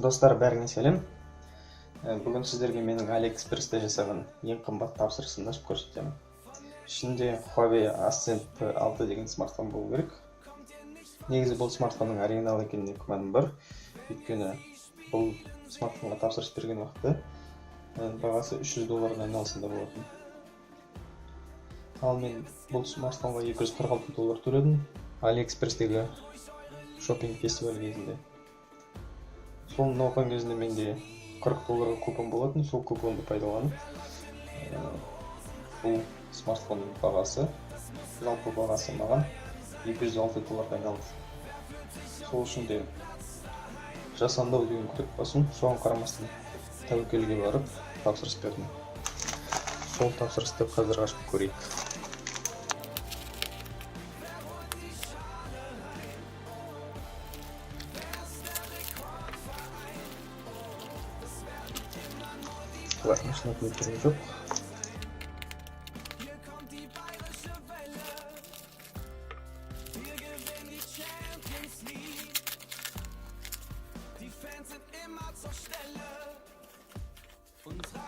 Достар, бәріңе сәлем. Бүгін сіздерге менің AliExpress'те жасаған ең қымбат тапсырысын ашып көрсетемін. Ішінде Huawei Ascend P6 деген смартфон болу керек. Негізі бұл смартфонның оригинал екеніне күмәнім бар. Өйткені бұл смартфонға тапсырыс берген уақытта бағасы $300 айналасында болатын. Ал мен бұл смартфонға $246 төледім AliExpress'тегі шопинг фестиваль кезінде. Соны оқыған кезінде менде $40 купон болатын, сол купонды пайдаланып, бұл смартфонның бағасы, жалпы бағасы маған $206 айналды. Сол үшін де жасандау деген күтіп басым, соған қарамастан тәуекелге барып тапсырыс бердім. Сол тапсырысты қазір ашып көрейік. Машина көтерген жоқ.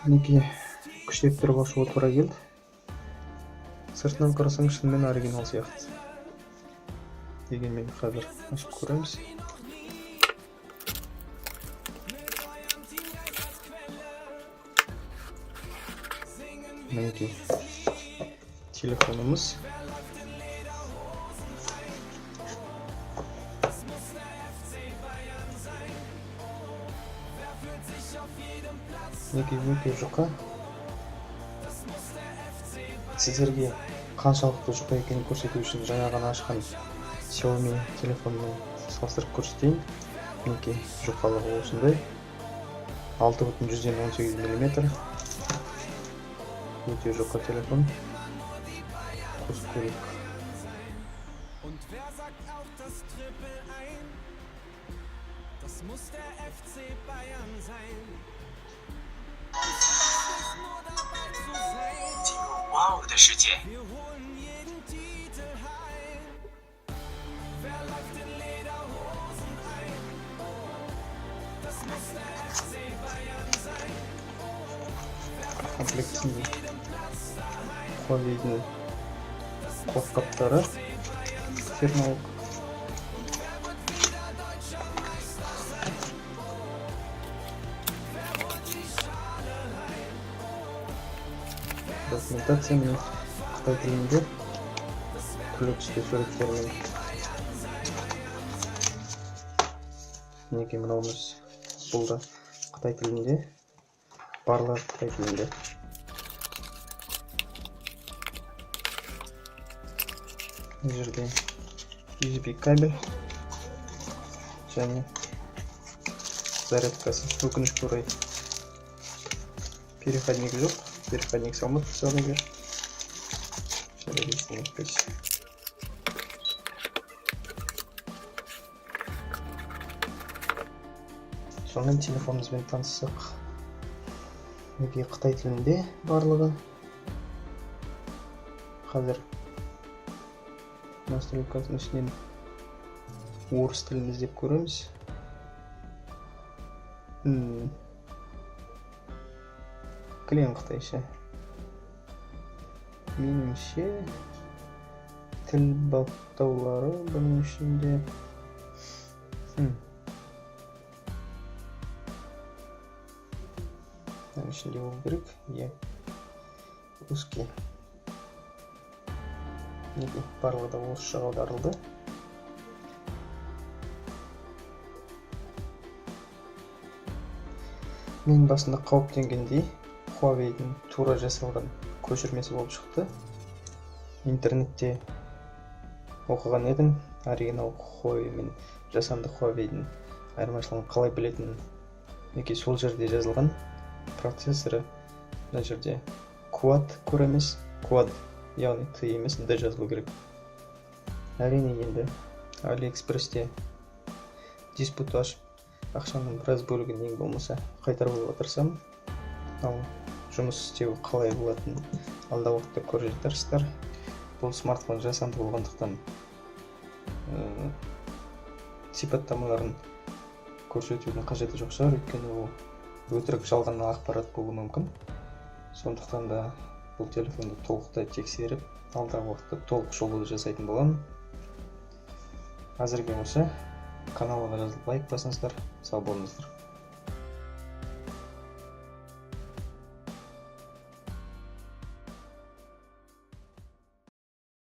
Мінекей күштеп қосуға тура келді. Сыртынан қарасаң шынымен оригинал сияқты. Дегенмен қазір ашып көреміз. Мінекей телефонымыз. Мінекей жұқа. Сіздерге қаншалықты жұқа екенін көрсету үшін жаңа ғана ашқан Xiaomi телефонмен салыстырып көрсетейін. Мінекей жұқалығы осындай. 6,18 мм. Өте жұқа телефон. Қосып көрейік. Комплектінде Huawei'дің қоспақтары фирмалық. Документация мен Қытай тілінде түрлі түсті суреттермен. Мінекей мынауымыз, бұл да Қытай тілінде, барлығы Қытай тілінде. Бұл жерде USB кабель және зарядкасы. Өкінішке орай переходник жоқ. Переходник салмады сәулегер. Жарайды, өтпес. Сонымен телефонымызбен таныссақ. Мінекей Қытай тілінде барлығы. Қазір настройкасының ішінен орыс тілін іздеп көреміз. Клиент қытайша. Меніңше тіл баптаулары бұның ішінде. Ішінде ол керек. Русский. Барлығы да орысша аударылды. Мен басында қауіптенгендей Huawei'дің тура жасалған көшірмесі болып шықты. Интернетте оқыған едім, оригинал Huawei мен жасанды Huawei'дің айырмашылығын қалай білетінін. Мінекей сол жерде жазылған. Процессоры мына жерде Quad Core емес, Quad, яғни Т емес, Д жазылу керек. Әрине енді AliExpress'те диспут ашып, ақшаның біраз бөлігін ең болмаса қайтарып отырсам, ал жұмыс істеу қалай болатынын алда уақытта көре жатарсыздар. Бұл смартфон жасанды болғандықтан сипаттамаларын көрсетудің қажеті жоқ шығар, өйткені ол өтірік жалған ақпарат болуы мүмкін. Сондықтан да бұл телефонды толықтай тексеріп, алдағы уақытта толық шолуды жасайтын боламын. Әзірге осы. Каналға жазылып лайк басыңыздар. Сау болыңыздар.